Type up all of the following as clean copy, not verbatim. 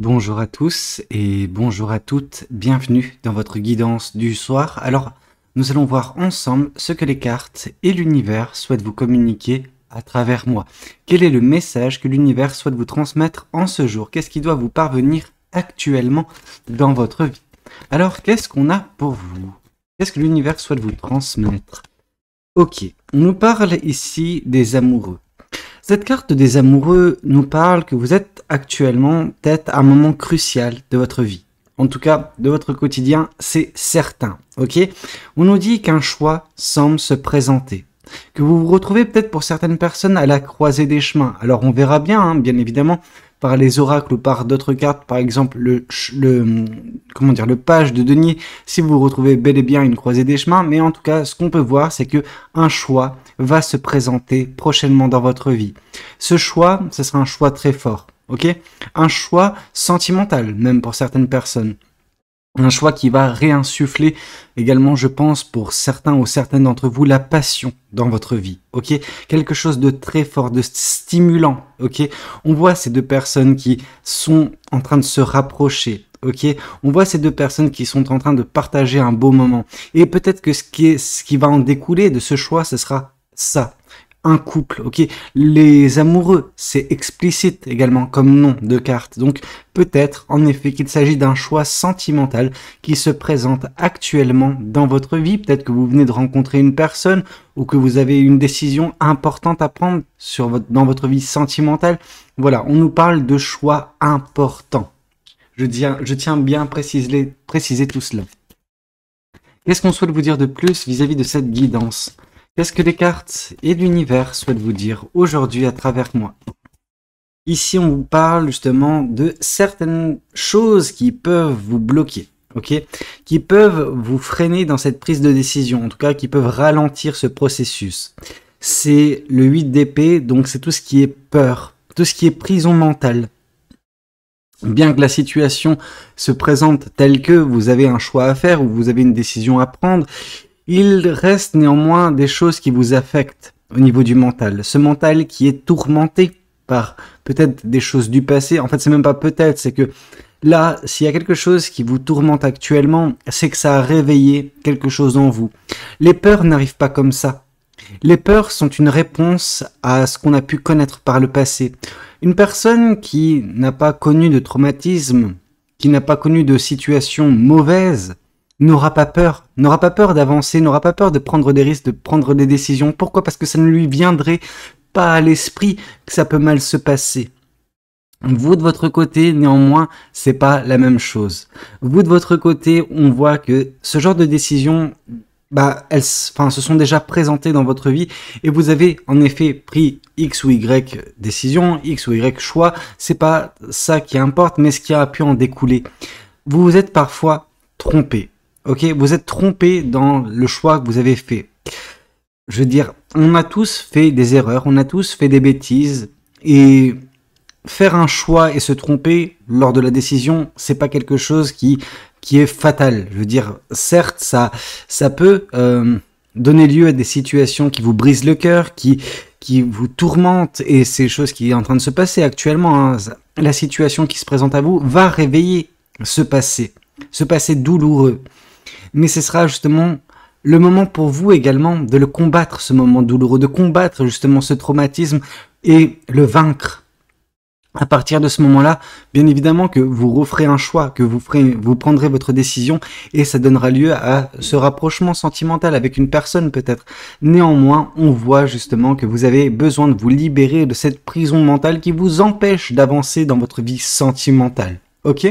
Bonjour à tous et bonjour à toutes, bienvenue dans votre guidance du soir. Alors, nous allons voir ensemble ce que les cartes et l'univers souhaitent vous communiquer à travers moi. Quel est le message que l'univers souhaite vous transmettre en ce jour? Qu'est-ce qui doit vous parvenir actuellement dans votre vie? Alors, qu'est-ce qu'on a pour vous? Qu'est-ce que l'univers souhaite vous transmettre? Ok, on nous parle ici des amoureux. Cette carte des amoureux nous parle que vous êtes actuellement peut-être à un moment crucial de votre vie. En tout cas, de votre quotidien, c'est certain. Ok? On nous dit qu'un choix semble se présenter. Que vous vous retrouvez peut-être pour certaines personnes à la croisée des chemins. Alors on verra bien, hein, bien évidemment, par les oracles ou par d'autres cartes, par exemple le page de denier, si vous vous retrouvez bel et bien à une croisée des chemins. Mais en tout cas, ce qu'on peut voir, c'est que un choix va se présenter prochainement dans votre vie. Ce choix, ce sera un choix très fort, ok? Un choix sentimental, même pour certaines personnes. Un choix qui va réinsuffler également, je pense, pour certains ou certaines d'entre vous, la passion dans votre vie, ok? Quelque chose de très fort, de stimulant, ok? On voit ces deux personnes qui sont en train de se rapprocher, ok? On voit ces deux personnes qui sont en train de partager un beau moment. Et peut-être que ce qui va en découler de ce choix, ce sera ça. Un couple, ok. Les amoureux, c'est explicite également comme nom de carte. Donc peut-être en effet qu'il s'agit d'un choix sentimental qui se présente actuellement dans votre vie. Peut-être que vous venez de rencontrer une personne ou que vous avez une décision importante à prendre dans votre vie sentimentale. Voilà, on nous parle de choix importants. Je tiens bien à préciser tout cela. Qu'est-ce qu'on souhaite vous dire de plus vis-à-vis de cette guidance? Qu'est-ce que les cartes et l'univers souhaitent vous dire aujourd'hui à travers moi? Ici, on vous parle justement de certaines choses qui peuvent vous bloquer, ok? Qui peuvent vous freiner dans cette prise de décision, en tout cas qui peuvent ralentir ce processus. C'est le 8 d'épée, donc c'est tout ce qui est peur, tout ce qui est prison mentale. Bien que la situation se présente telle que vous avez un choix à faire ou vous avez une décision à prendre, il reste néanmoins des choses qui vous affectent au niveau du mental. Ce mental qui est tourmenté par peut-être des choses du passé. En fait, c'est même pas peut-être, c'est que là, s'il y a quelque chose qui vous tourmente actuellement, c'est que ça a réveillé quelque chose en vous. Les peurs n'arrivent pas comme ça. Les peurs sont une réponse à ce qu'on a pu connaître par le passé. Une personne qui n'a pas connu de traumatisme, qui n'a pas connu de situation mauvaise, n'aura pas peur d'avancer, n'aura pas peur de prendre des risques, de prendre des décisions. Pourquoi? Parce que ça ne lui viendrait pas à l'esprit que ça peut mal se passer. Vous, de votre côté, néanmoins, c'est pas la même chose. Vous, de votre côté, on voit que ce genre de décisions, elles se sont déjà présentées dans votre vie et vous avez en effet pris X ou Y décision, X ou Y choix. C'est pas ça qui importe, mais ce qui a pu en découler. Vous vous êtes parfois trompé. Ok, vous êtes trompé dans le choix que vous avez fait. Je veux dire, on a tous fait des erreurs, on a tous fait des bêtises, et faire un choix et se tromper lors de la décision, c'est pas quelque chose qui est fatal. Je veux dire, certes, ça peut donner lieu à des situations qui vous brisent le cœur, qui vous tourmentent, et c'est chose qui est en train de se passer actuellement. Hein. La situation qui se présente à vous va réveiller ce passé douloureux. Mais ce sera justement le moment pour vous également de le combattre, ce moment douloureux, de combattre justement ce traumatisme et le vaincre. À partir de ce moment-là, bien évidemment que vous referez un choix, que vous prendrez votre décision et ça donnera lieu à ce rapprochement sentimental avec une personne peut-être. Néanmoins, on voit justement que vous avez besoin de vous libérer de cette prison mentale qui vous empêche d'avancer dans votre vie sentimentale. Ok ?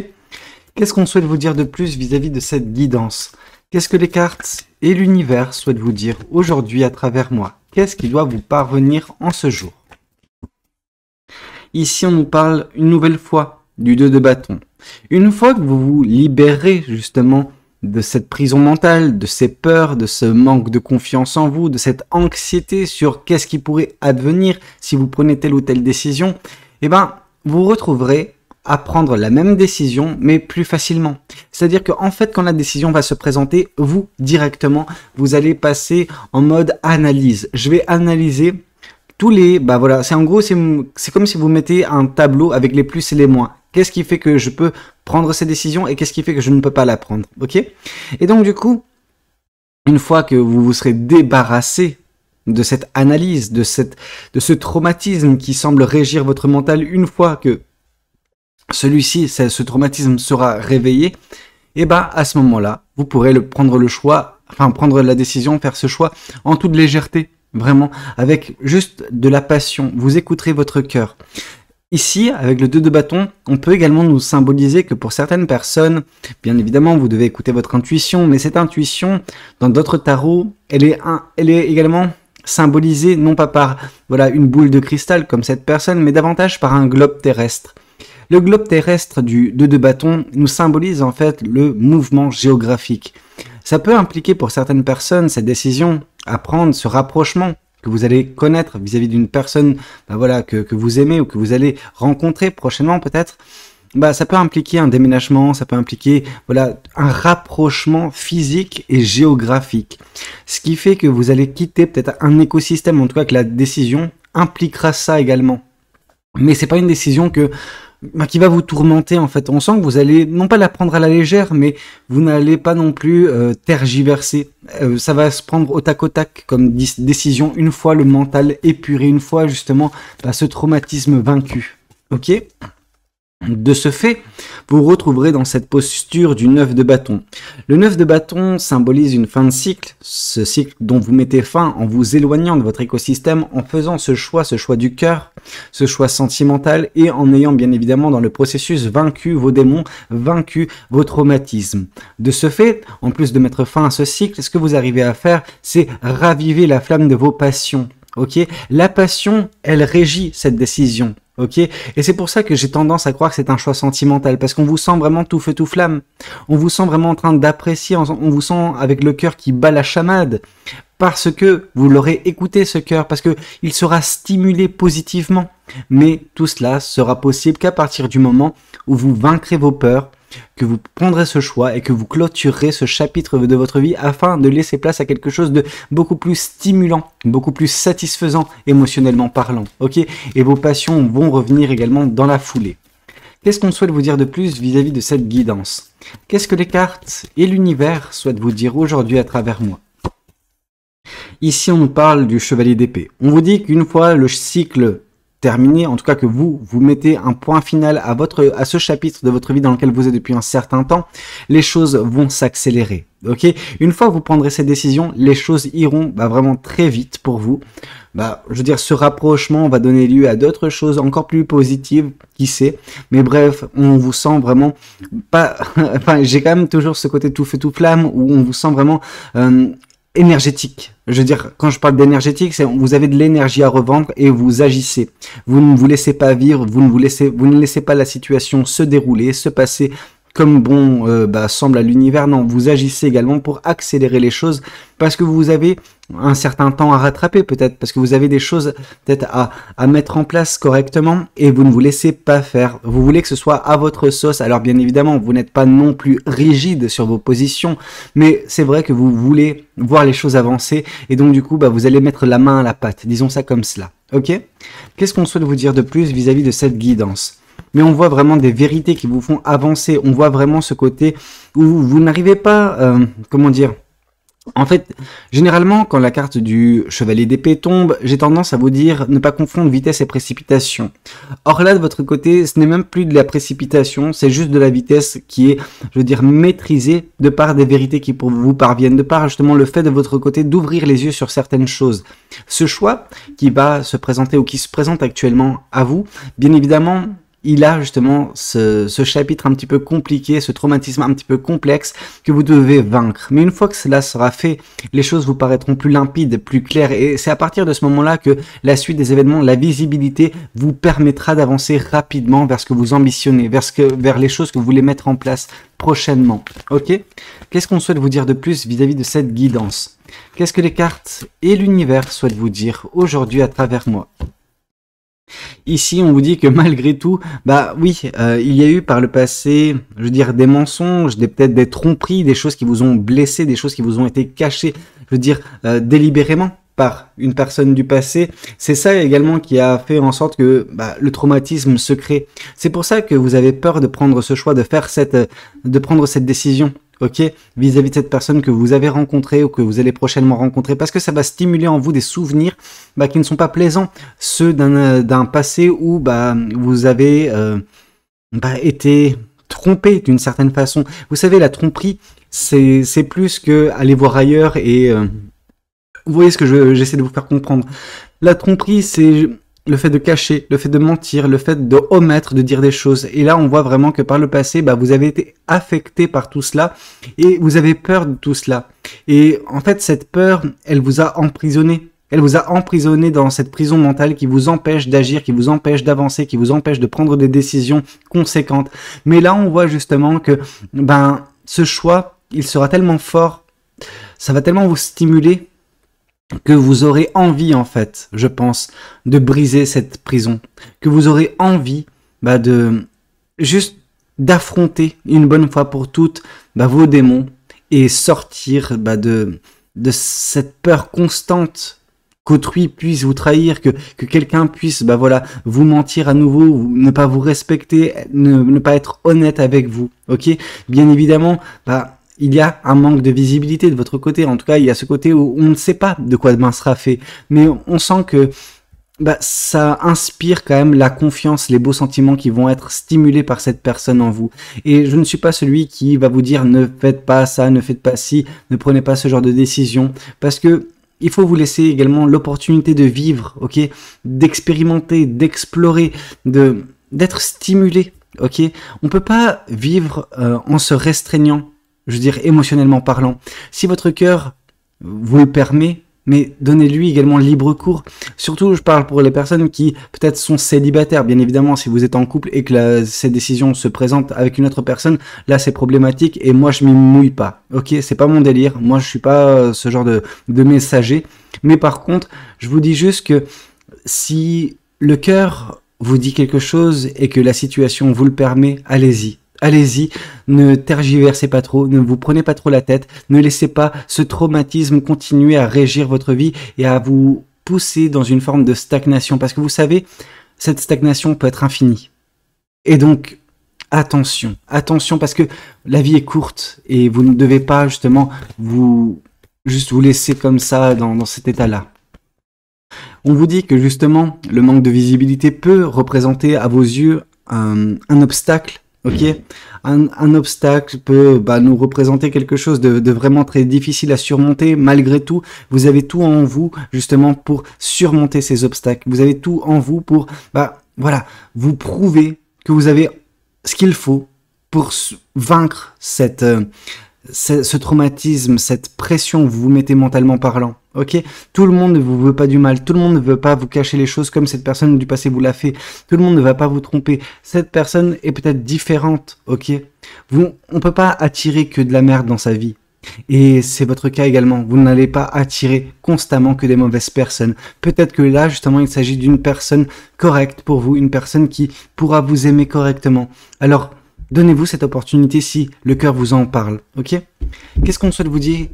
Qu'est-ce qu'on souhaite vous dire de plus vis-à-vis de cette guidance? Qu'est-ce que les cartes et l'univers souhaitent vous dire aujourd'hui à travers moi? Qu'est-ce qui doit vous parvenir en ce jour? Ici, on nous parle une nouvelle fois du 2 de bâton. Une fois que vous vous libérez justement de cette prison mentale, de ces peurs, de ce manque de confiance en vous, de cette anxiété sur qu'est-ce qui pourrait advenir si vous prenez telle ou telle décision, vous retrouverez à prendre la même décision, mais plus facilement. C'est-à-dire qu'en fait, quand la décision va se présenter, vous, directement, vous allez passer en mode analyse. Je vais analyser tous les... c'est comme si vous mettez un tableau avec les plus et les moins. Qu'est-ce qui fait que je peux prendre ces décisions et qu'est-ce qui fait que je ne peux pas la prendre, ok? Et donc du coup, une fois que vous vous serez débarrassé de cette analyse, de ce traumatisme qui semble régir votre mental, une fois que celui-ci, ce traumatisme sera réveillé, et ben à ce moment-là, vous pourrez prendre le choix, enfin prendre la décision, faire ce choix en toute légèreté, vraiment, avec juste de la passion. Vous écouterez votre cœur. Ici, avec le 2 de bâton, on peut également nous symboliser que pour certaines personnes, bien évidemment, vous devez écouter votre intuition, mais cette intuition, dans d'autres tarots, elle est également symbolisée non pas par une boule de cristal comme cette personne, mais davantage par un globe terrestre. Le globe terrestre du 2 de bâton nous symbolise en fait le mouvement géographique. Ça peut impliquer pour certaines personnes cette décision à prendre, ce rapprochement que vous allez connaître vis-à-vis d'une personne que vous aimez ou que vous allez rencontrer prochainement peut-être. Ça peut impliquer un déménagement, ça peut impliquer un rapprochement physique et géographique. Ce qui fait que vous allez quitter peut-être un écosystème, en tout cas que la décision impliquera ça également. Mais c'est pas une décision qui va vous tourmenter en fait. On sent que vous allez non pas la prendre à la légère, mais vous n'allez pas non plus tergiverser. Ça va se prendre au tac comme décision une fois le mental épuré, une fois justement ce traumatisme vaincu. Ok ? De ce fait, vous vous retrouverez dans cette posture du 9 de bâton. Le 9 de bâton symbolise une fin de cycle, ce cycle dont vous mettez fin en vous éloignant de votre écosystème, en faisant ce choix du cœur, ce choix sentimental et en ayant bien évidemment dans le processus vaincu vos démons, vaincu vos traumatismes. De ce fait, en plus de mettre fin à ce cycle, ce que vous arrivez à faire, c'est raviver la flamme de vos passions. Ok, la passion, elle régit cette décision. Ok, et c'est pour ça que j'ai tendance à croire que c'est un choix sentimental, parce qu'on vous sent vraiment tout feu tout flamme. On vous sent vraiment en train d'apprécier, on vous sent avec le cœur qui bat la chamade, parce que vous l'aurez écouté ce cœur, parce que il sera stimulé positivement. Mais tout cela sera possible qu'à partir du moment où vous vaincrez vos peurs, que vous prendrez ce choix et que vous clôturerez ce chapitre de votre vie afin de laisser place à quelque chose de beaucoup plus stimulant, beaucoup plus satisfaisant émotionnellement parlant, ok ? Et vos passions vont revenir également dans la foulée. Qu'est-ce qu'on souhaite vous dire de plus vis-à-vis de cette guidance ? Qu'est-ce que les cartes et l'univers souhaitent vous dire aujourd'hui à travers moi ? Ici, on nous parle du chevalier d'épée. On vous dit qu'une fois le cycle terminé, en tout cas que vous mettez un point final à ce chapitre de votre vie dans lequel vous êtes depuis un certain temps, les choses vont s'accélérer. Ok, une fois que vous prendrez ces décisions, les choses iront vraiment très vite pour vous. Je veux dire, ce rapprochement va donner lieu à d'autres choses encore plus positives, qui sait. Mais bref, on vous sent vraiment pas. Enfin, j'ai quand même toujours ce côté tout feu tout flamme où on vous sent vraiment énergétique. Je veux dire, quand je parle d'énergétique, c'est vous avez de l'énergie à revendre et vous agissez. Vous ne vous laissez pas vivre, vous ne laissez pas la situation se dérouler, se passer comme semble à l'univers. Non, vous agissez également pour accélérer les choses parce que vous avez un certain temps à rattraper peut-être, parce que vous avez des choses peut-être à mettre en place correctement et vous ne vous laissez pas faire. Vous voulez que ce soit à votre sauce. Alors bien évidemment, vous n'êtes pas non plus rigide sur vos positions, mais c'est vrai que vous voulez voir les choses avancer et donc du coup, vous allez mettre la main à la pâte, disons ça comme cela. Ok ? Qu'est-ce qu'on souhaite vous dire de plus vis-à-vis de cette guidance ? Mais on voit vraiment des vérités qui vous font avancer. On voit vraiment ce côté où vous n'arrivez pas, en fait, généralement, quand la carte du chevalier d'épée tombe, j'ai tendance à vous dire ne pas confondre vitesse et précipitation. Or là, de votre côté, ce n'est même plus de la précipitation, c'est juste de la vitesse qui est, maîtrisée de par des vérités qui vous parviennent, de par justement le fait de votre côté d'ouvrir les yeux sur certaines choses. Ce choix qui va se présenter ou qui se présente actuellement à vous, bien évidemment, il a justement ce chapitre un petit peu compliqué, ce traumatisme un petit peu complexe que vous devez vaincre. Mais une fois que cela sera fait, les choses vous paraîtront plus limpides, plus claires. Et c'est à partir de ce moment-là que la suite des événements, la visibilité vous permettra d'avancer rapidement vers ce que vous ambitionnez, vers les choses que vous voulez mettre en place prochainement. Ok ? Qu'est-ce qu'on souhaite vous dire de plus vis-à-vis de cette guidance ? Qu'est-ce que les cartes et l'univers souhaitent vous dire aujourd'hui à travers moi ? Ici, on vous dit que malgré tout, il y a eu par le passé, des mensonges, peut-être des tromperies, des choses qui vous ont blessé, des choses qui vous ont été cachées, délibérément. par une personne du passé, c'est ça également qui a fait en sorte que le traumatisme se crée. C'est pour ça que vous avez peur de prendre ce choix, de prendre cette décision, ok, vis-à-vis de cette personne que vous avez rencontrée ou que vous allez prochainement rencontrer, parce que ça va stimuler en vous des souvenirs qui ne sont pas plaisants, ceux d'un passé où vous avez été trompé d'une certaine façon. Vous savez, la tromperie, c'est plus que aller voir ailleurs et vous voyez ce que j'essaie de vous faire comprendre. La tromperie, c'est le fait de cacher, le fait de mentir, le fait de omettre, de dire des choses. Et là, on voit vraiment que par le passé, vous avez été affecté par tout cela et vous avez peur de tout cela. Et en fait, cette peur, elle vous a emprisonné. Elle vous a emprisonné dans cette prison mentale qui vous empêche d'agir, qui vous empêche d'avancer, qui vous empêche de prendre des décisions conséquentes. Mais là, on voit justement que ce choix, il sera tellement fort, ça va tellement vous stimuler que vous aurez envie, en fait, je pense, de briser cette prison, que vous aurez envie de juste d'affronter une bonne fois pour toutes vos démons et sortir de cette peur constante qu'autrui puisse vous trahir, que quelqu'un puisse vous mentir à nouveau, ne pas vous respecter, ne pas être honnête avec vous, ok? Bien évidemment, il y a un manque de visibilité de votre côté. En tout cas, il y a ce côté où on ne sait pas de quoi demain sera fait. Mais on sent que ça inspire quand même la confiance, les beaux sentiments qui vont être stimulés par cette personne en vous. Et je ne suis pas celui qui va vous dire ne faites pas ça, ne faites pas ci, ne prenez pas ce genre de décision. Parce que il faut vous laisser également l'opportunité de vivre, ok, d'expérimenter, d'explorer, d'être stimulé, ok. On peut pas vivre en se restreignant. Je veux dire, émotionnellement parlant. Si votre cœur vous le permet, mais donnez-lui également libre cours. Surtout, je parle pour les personnes qui peut-être sont célibataires. Bien évidemment, si vous êtes en couple et que cette décision se présente avec une autre personne, là c'est problématique et moi je m'y mouille pas. Ok, c'est pas mon délire. Moi je suis pas ce genre de messager. Mais par contre, je vous dis juste que si le cœur vous dit quelque chose et que la situation vous le permet, allez-y. Allez-y, ne tergiversez pas trop, ne vous prenez pas trop la tête, ne laissez pas ce traumatisme continuer à régir votre vie et à vous pousser dans une forme de stagnation. Parce que vous savez, cette stagnation peut être infinie. Et donc, attention, attention, parce que la vie est courte et vous ne devez pas justement vous laisser comme ça dans cet état-là. On vous dit que justement, le manque de visibilité peut représenter à vos yeux un obstacle. Ok, un obstacle peut nous représenter quelque chose de vraiment très difficile à surmonter. Malgré tout, vous avez tout en vous justement pour surmonter ces obstacles. Vous avez tout en vous pour vous prouver que vous avez ce qu'il faut pour vaincre ce traumatisme, cette pression que vous vous mettez mentalement parlant. Ok, tout le monde ne vous veut pas du mal, tout le monde ne veut pas vous cacher les choses comme cette personne du passé vous l'a fait, tout le monde ne va pas vous tromper, cette personne est peut-être différente, ok, on peut pas attirer que de la merde dans sa vie, et c'est votre cas également, vous n'allez pas attirer constamment que des mauvaises personnes, peut-être que là justement il s'agit d'une personne correcte pour vous, une personne qui pourra vous aimer correctement, alors donnez-vous cette opportunité si le cœur vous en parle, ok? Qu'est-ce qu'on souhaite vous dire?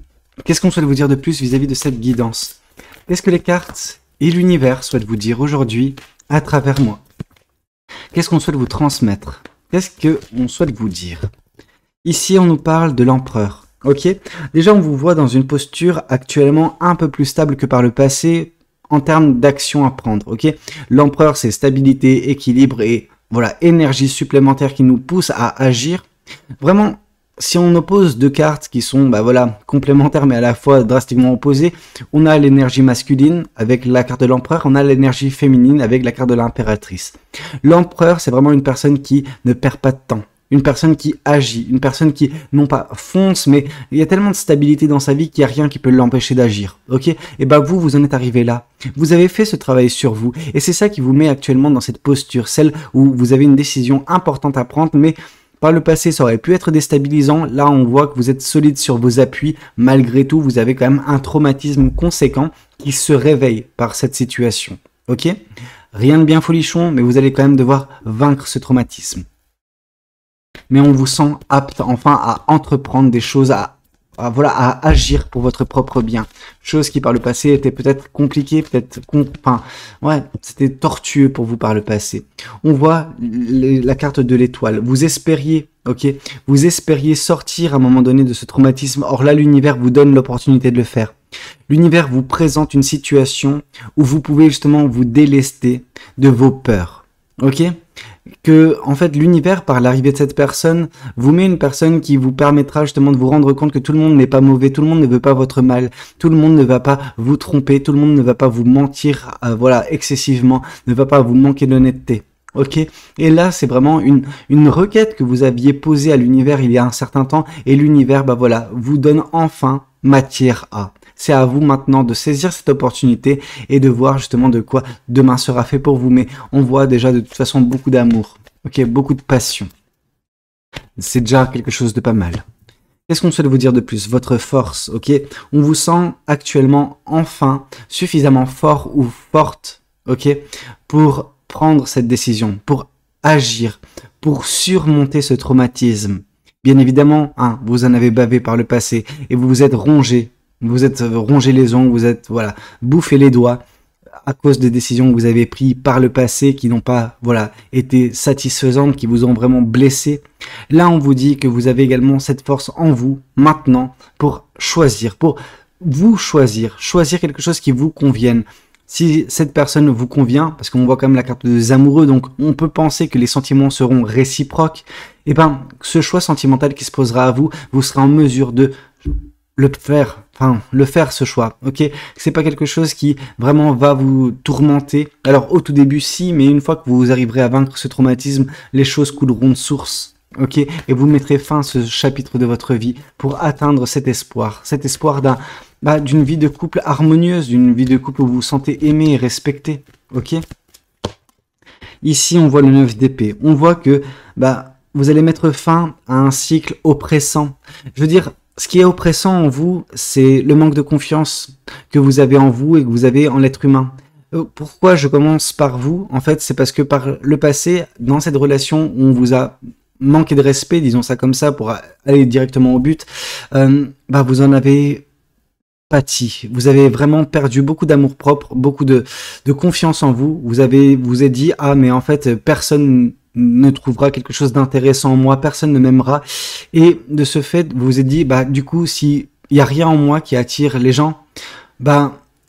Qu'est-ce qu'on souhaite vous dire de plus vis-à-vis de cette guidance? Qu'est-ce que les cartes et l'univers souhaitent vous dire aujourd'hui à travers moi? Qu'est-ce qu'on souhaite vous transmettre? Qu'est-ce qu'on souhaite vous dire? Ici, on nous parle de l'empereur, ok? Déjà, on vous voit dans une posture actuellement un peu plus stable que par le passé en termes d'action à prendre, ok? L'empereur, c'est stabilité, équilibre et voilà, énergie supplémentaire qui nous pousse à agir. Vraiment, si on oppose deux cartes qui sont complémentaires mais à la fois drastiquement opposées, on a l'énergie masculine avec la carte de l'empereur, on a l'énergie féminine avec la carte de l'impératrice. L'empereur, c'est vraiment une personne qui ne perd pas de temps, une personne qui agit, une personne qui, non pas fonce, mais il y a tellement de stabilité dans sa vie qu'il n'y a rien qui peut l'empêcher d'agir, ok? Et vous en êtes arrivé là. Vous avez fait ce travail sur vous, et c'est ça qui vous met actuellement dans cette posture, celle où vous avez une décision importante à prendre, mais par le passé, ça aurait pu être déstabilisant. Là, on voit que vous êtes solide sur vos appuis. Malgré tout, vous avez quand même un traumatisme conséquent qui se réveille par cette situation. Ok? Rien de bien folichon, mais vous allez quand même devoir vaincre ce traumatisme. Mais on vous sent apte enfin à entreprendre des choses, à voilà, à agir pour votre propre bien. Chose qui par le passé était peut-être compliquée, enfin, ouais, c'était tortueux pour vous par le passé. On voit la carte de l'étoile. Vous espériez, ok, vous espériez sortir à un moment donné de ce traumatisme. Or là, l'univers vous donne l'opportunité de le faire. L'univers vous présente une situation où vous pouvez justement vous délester de vos peurs, ok? Que, en fait, l'univers, par l'arrivée de cette personne, vous met une personne qui vous permettra justement de vous rendre compte que tout le monde n'est pas mauvais, tout le monde ne veut pas votre mal, tout le monde ne va pas vous tromper, tout le monde ne va pas vous mentir, voilà, excessivement, ne va pas vous manquer d'honnêteté. Ok, et là c'est vraiment une requête que vous aviez posée à l'univers il y a un certain temps, et l'univers, bah voilà, vous donne enfin matière à. C'est à vous maintenant de saisir cette opportunité et de voir justement de quoi demain sera fait pour vous. Mais on voit déjà de toute façon beaucoup d'amour, ok, beaucoup de passion. C'est déjà quelque chose de pas mal. Qu'est-ce qu'on souhaite vous dire de plus? Votre force, ok? On vous sent actuellement enfin suffisamment fort ou forte, ok, pour prendre cette décision, pour agir, pour surmonter ce traumatisme. Bien évidemment, hein, vous en avez bavé par le passé et vous vous êtes rongé. Vous êtes rongé les ongles, vous êtes, voilà, bouffé les doigts à cause des décisions que vous avez prises par le passé qui n'ont pas, voilà, été satisfaisantes, qui vous ont vraiment blessé. Là, on vous dit que vous avez également cette force en vous, maintenant, pour choisir, choisir quelque chose qui vous convienne. Si cette personne vous convient, parce qu'on voit quand même la carte des amoureux, donc on peut penser que les sentiments seront réciproques, et ben, ce choix sentimental qui se posera à vous, vous serez en mesure de le faire ce choix, ok? C'est pas quelque chose qui vraiment va vous tourmenter. Alors au tout début si, mais une fois que vous arriverez à vaincre ce traumatisme, les choses couleront de source, ok? Et vous mettrez fin à ce chapitre de votre vie pour atteindre cet espoir d'une vie de couple harmonieuse, d'une vie de couple où vous vous sentez aimé et respecté, ok? Ici on voit le 9 d'épée, on voit que vous allez mettre fin à un cycle oppressant. Je veux dire, ce qui est oppressant en vous, c'est le manque de confiance que vous avez en vous et que vous avez en l'être humain. Pourquoi je commence par vous? En fait, c'est parce que par le passé, dans cette relation où on vous a manqué de respect, disons ça comme ça, pour aller directement au but, vous en avez pâti. Vous avez vraiment perdu beaucoup d'amour propre, beaucoup de confiance en vous. Vous êtes dit, ah mais en fait, personne ne trouvera quelque chose d'intéressant en moi, personne ne m'aimera. Et de ce fait, vous vous êtes dit, du coup, s'il y a rien en moi qui attire les gens,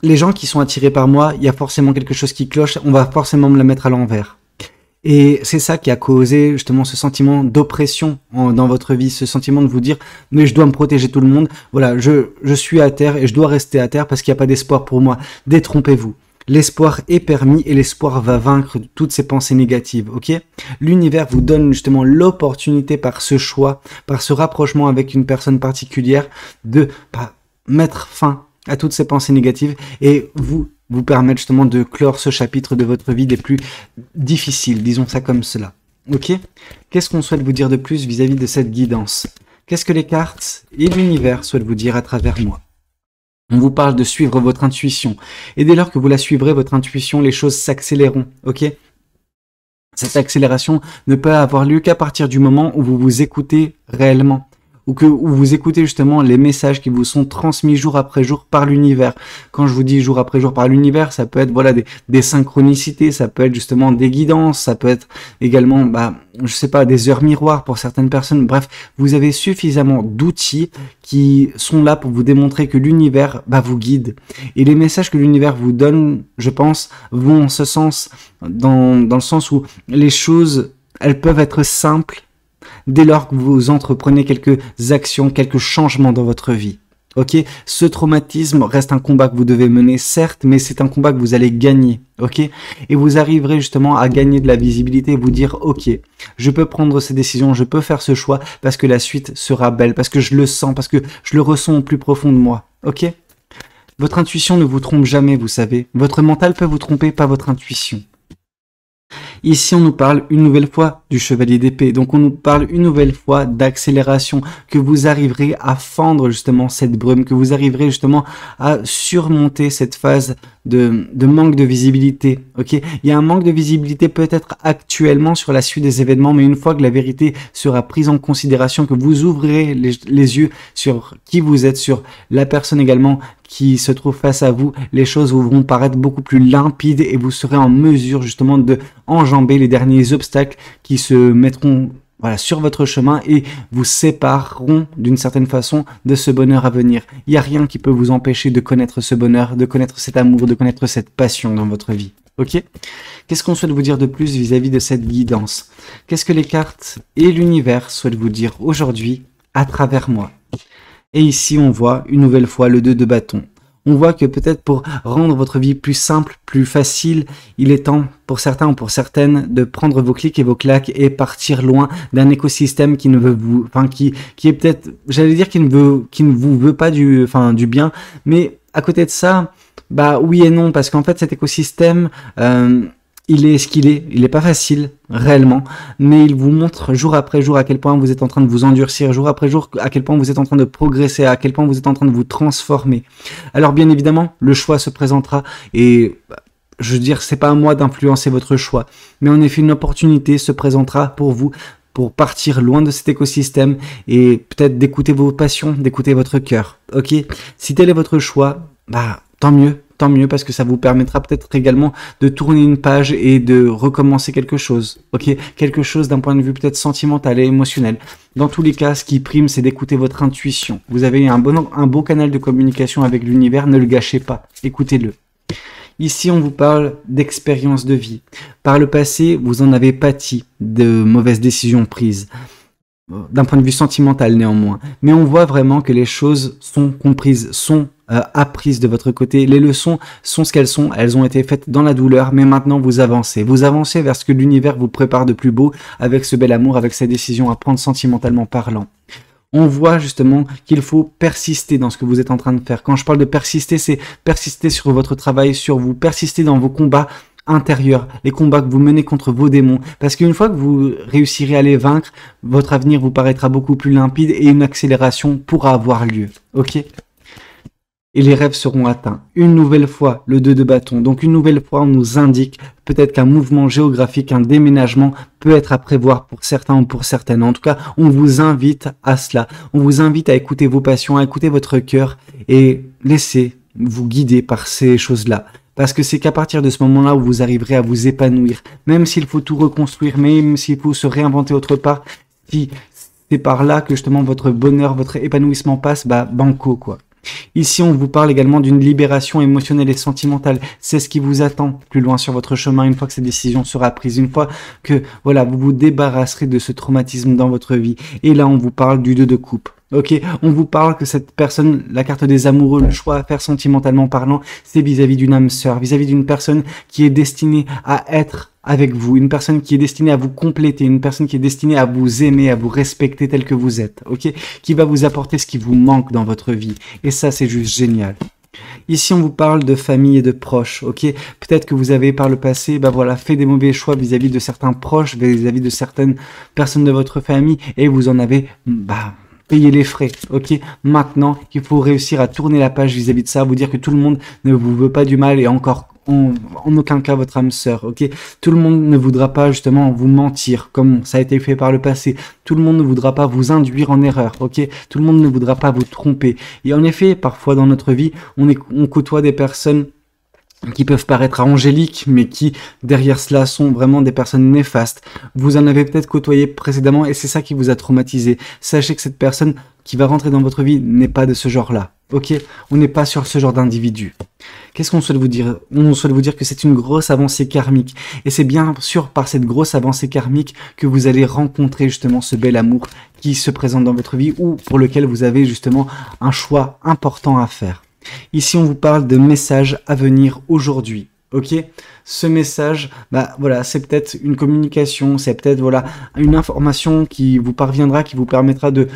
les gens qui sont attirés par moi, il y a forcément quelque chose qui cloche, on va forcément me la mettre à l'envers. Et c'est ça qui a causé justement ce sentiment d'oppression dans votre vie, ce sentiment de vous dire, mais je dois me protéger tout le monde, voilà, je suis à terre et je dois rester à terre parce qu'il n'y a pas d'espoir pour moi. Détrompez-vous. L'espoir est permis et l'espoir va vaincre toutes ces pensées négatives, ok? L'univers vous donne justement l'opportunité par ce choix, par ce rapprochement avec une personne particulière de mettre fin à toutes ces pensées négatives et vous permettre justement de clore ce chapitre de votre vie des plus difficiles, disons ça comme cela, ok? Qu'est-ce qu'on souhaite vous dire de plus vis-à-vis de cette guidance? Qu'est-ce que les cartes et l'univers souhaitent vous dire à travers moi? On vous parle de suivre votre intuition. Et dès lors que vous la suivrez, votre intuition, les choses s'accéléreront, ok? Cette accélération ne peut avoir lieu qu'à partir du moment où vous vous écoutez réellement. Où vous écoutez justement les messages qui vous sont transmis jour après jour par l'univers. Quand je vous dis jour après jour par l'univers, ça peut être voilà des synchronicités, ça peut être justement des guidances, ça peut être également je sais pas, des heures miroirs pour certaines personnes. Bref, vous avez suffisamment d'outils qui sont là pour vous démontrer que l'univers vous guide. Et les messages que l'univers vous donne, je pense, vont en ce sens, dans le sens où les choses, elles peuvent être simples dès lors que vous entreprenez quelques actions, quelques changements dans votre vie. Ok, ce traumatisme reste un combat que vous devez mener, certes, mais c'est un combat que vous allez gagner. Ok, et vous arriverez justement à gagner de la visibilité et vous dire, ok, je peux prendre ces décisions, je peux faire ce choix parce que la suite sera belle, parce que je le sens, parce que je le ressens au plus profond de moi. Ok, votre intuition ne vous trompe jamais, vous savez. Votre mental peut vous tromper, pas votre intuition. Ici, on nous parle une nouvelle fois du chevalier d'épée. Donc, on nous parle une nouvelle fois d'accélération, que vous arriverez à fendre justement cette brume, que vous arriverez justement à surmonter cette phase de manque de visibilité. Ok, il y a un manque de visibilité peut-être actuellement sur la suite des événements, mais une fois que la vérité sera prise en considération, que vous ouvrirez les yeux sur qui vous êtes, sur la personne également qui se trouve face à vous, les choses vous vont paraître beaucoup plus limpides et vous serez en mesure justement de enjamber les derniers obstacles qui se mettront voilà, sur votre chemin et vous sépareront d'une certaine façon de ce bonheur à venir. Il n'y a rien qui peut vous empêcher de connaître ce bonheur, de connaître cet amour, de connaître cette passion dans votre vie. Ok? Qu'est-ce qu'on souhaite vous dire de plus vis-à-vis de cette guidance? Qu'est-ce que les cartes et l'univers souhaitent vous dire aujourd'hui à travers moi? Et ici, on voit une nouvelle fois le 2 de bâton. On voit que peut-être pour rendre votre vie plus simple, plus facile, il est temps pour certains ou pour certaines de prendre vos clics et vos claques et partir loin d'un écosystème qui ne veut vous, enfin qui est peut-être, j'allais dire qui ne vous veut pas du bien, mais à côté de ça, bah oui et non, parce qu'en fait cet écosystème il est ce qu'il est, il n'est pas facile, réellement, mais il vous montre jour après jour à quel point vous êtes en train de vous endurcir, jour après jour à quel point vous êtes en train de progresser, à quel point vous êtes en train de vous transformer. Alors bien évidemment, le choix se présentera et je veux dire, c'est pas à moi d'influencer votre choix, mais en effet une opportunité se présentera pour vous pour partir loin de cet écosystème et peut-être d'écouter vos passions, d'écouter votre cœur. Ok, si tel est votre choix, bah tant mieux parce que ça vous permettra peut-être également de tourner une page et de recommencer quelque chose, ok, quelque chose d'un point de vue peut-être sentimental et émotionnel. Dans tous les cas, ce qui prime, c'est d'écouter votre intuition. Vous avez un beau canal de communication avec l'univers, ne le gâchez pas, écoutez-le. Ici, on vous parle d'expérience de vie. Par le passé, vous en avez pâti de mauvaises décisions prises. D'un point de vue sentimental néanmoins. Mais on voit vraiment que les choses sont comprises, sont apprises de votre côté. Les leçons sont ce qu'elles sont, elles ont été faites dans la douleur, mais maintenant vous avancez. Vous avancez vers ce que l'univers vous prépare de plus beau, avec ce bel amour, avec ces décisions à prendre sentimentalement parlant. On voit justement qu'il faut persister dans ce que vous êtes en train de faire. Quand je parle de persister, c'est persister sur votre travail, sur vous, persister dans vos combats intérieurs, les combats que vous menez contre vos démons. Parce qu'une fois que vous réussirez à les vaincre, votre avenir vous paraîtra beaucoup plus limpide et une accélération pourra avoir lieu. Ok ? Et les rêves seront atteints. Une nouvelle fois, le 2 de bâton. Donc une nouvelle fois, on nous indique peut-être qu'un mouvement géographique, un déménagement peut être à prévoir pour certains ou pour certaines. En tout cas, on vous invite à cela. On vous invite à écouter vos passions, à écouter votre cœur et laissez vous guider par ces choses-là. Parce que c'est qu'à partir de ce moment-là où vous arriverez à vous épanouir. Même s'il faut tout reconstruire, même s'il faut se réinventer autre part, si c'est par là que justement votre bonheur, votre épanouissement passe, bah banco quoi. Ici, on vous parle également d'une libération émotionnelle et sentimentale. C'est ce qui vous attend plus loin sur votre chemin une fois que cette décision sera prise, une fois que voilà, vous vous débarrasserez de ce traumatisme dans votre vie. Et là, on vous parle du 2 de coupe. Ok, on vous parle que cette personne, la carte des amoureux, le choix à faire sentimentalement parlant, c'est vis-à-vis d'une âme sœur, vis-à-vis d'une personne qui est destinée à être avec vous, une personne qui est destinée à vous compléter, une personne qui est destinée à vous aimer, à vous respecter tel que vous êtes, ok, qui va vous apporter ce qui vous manque dans votre vie. Et ça, c'est juste génial. Ici, on vous parle de famille et de proches, ok. Peut-être que vous avez par le passé, bah voilà, fait des mauvais choix vis-à-vis de certains proches, vis-à-vis de certaines personnes de votre famille, et vous en avez, payer les frais, ok. Maintenant, il faut réussir à tourner la page vis-à-vis de ça, vous dire que tout le monde ne vous veut pas du mal et encore en aucun cas votre âme sœur, ok. Tout le monde ne voudra pas justement vous mentir comme ça a été fait par le passé. Tout le monde ne voudra pas vous induire en erreur, ok. Tout le monde ne voudra pas vous tromper. Et en effet, parfois dans notre vie, on côtoie des personnes qui peuvent paraître angéliques, mais qui, derrière cela, sont vraiment des personnes néfastes. Vous en avez peut-être côtoyé précédemment et c'est ça qui vous a traumatisé. Sachez que cette personne qui va rentrer dans votre vie n'est pas de ce genre-là. Ok, on n'est pas sur ce genre d'individu. Qu'est-ce qu'on souhaite vous dire? On souhaite vous dire que c'est une grosse avancée karmique. Et c'est bien sûr par cette grosse avancée karmique que vous allez rencontrer justement ce bel amour qui se présente dans votre vie ou pour lequel vous avez justement un choix important à faire. Ici, on vous parle de messages à venir aujourd'hui. Ok, ce message, voilà, c'est peut-être une communication, c'est peut-être voilà une information qui vous parviendra, qui vous permettra de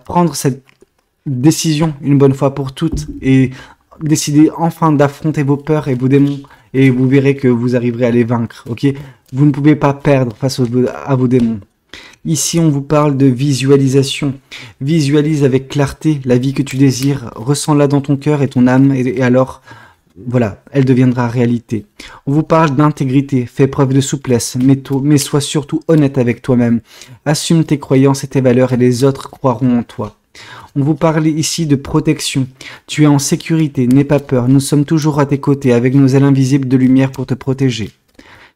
prendre cette décision une bonne fois pour toutes et décider enfin d'affronter vos peurs et vos démons et vous verrez que vous arriverez à les vaincre, ok? Vous ne pouvez pas perdre face à vos démons. Ici, on vous parle de visualisation. Visualise avec clarté la vie que tu désires, ressens-la dans ton cœur et ton âme, et alors, voilà, elle deviendra réalité. On vous parle d'intégrité, fais preuve de souplesse, mais sois surtout honnête avec toi-même. Assume tes croyances et tes valeurs et les autres croiront en toi. On vous parle ici de protection. Tu es en sécurité, n'aie pas peur, nous sommes toujours à tes côtés avec nos ailes invisibles de lumière pour te protéger.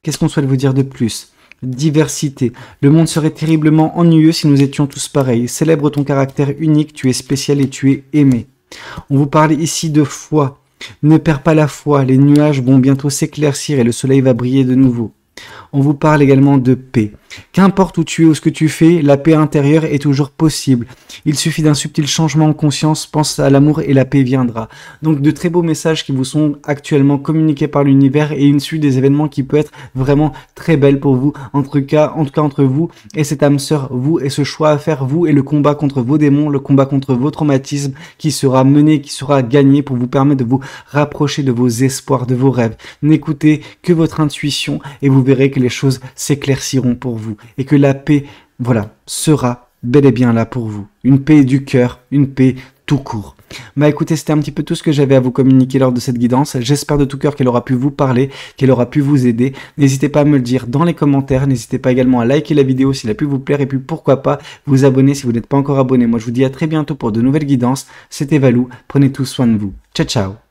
Qu'est-ce qu'on souhaite vous dire de plus ? Diversité. Le monde serait terriblement ennuyeux si nous étions tous pareils. Célèbre ton caractère unique, tu es spécial et tu es aimé. On vous parle ici de foi. Ne perds pas la foi, les nuages vont bientôt s'éclaircir et le soleil va briller de nouveau. On vous parle également de paix. Qu'importe où tu es ou ce que tu fais, la paix intérieure est toujours possible. Il suffit d'un subtil changement en conscience, pense à l'amour et la paix viendra. Donc de très beaux messages qui vous sont actuellement communiqués par l'univers et une suite des événements qui peut être vraiment très belle pour vous, en tout cas entre vous et cette âme sœur, vous et ce choix à faire, vous et le combat contre vos démons, le combat contre vos traumatismes qui sera mené, qui sera gagné pour vous permettre de vous rapprocher de vos espoirs, de vos rêves. N'écoutez que votre intuition et vous verrez que les choses s'éclairciront pour vous et que la paix, voilà, sera bel et bien là pour vous. Une paix du cœur, une paix tout court. Bah écoutez, c'était un petit peu tout ce que j'avais à vous communiquer lors de cette guidance. J'espère de tout cœur qu'elle aura pu vous parler, qu'elle aura pu vous aider. N'hésitez pas à me le dire dans les commentaires. N'hésitez pas également à liker la vidéo s'il a pu vous plaire et puis pourquoi pas vous abonner si vous n'êtes pas encore abonné. Moi je vous dis à très bientôt pour de nouvelles guidances. C'était Valou, prenez tous soin de vous. Ciao ciao.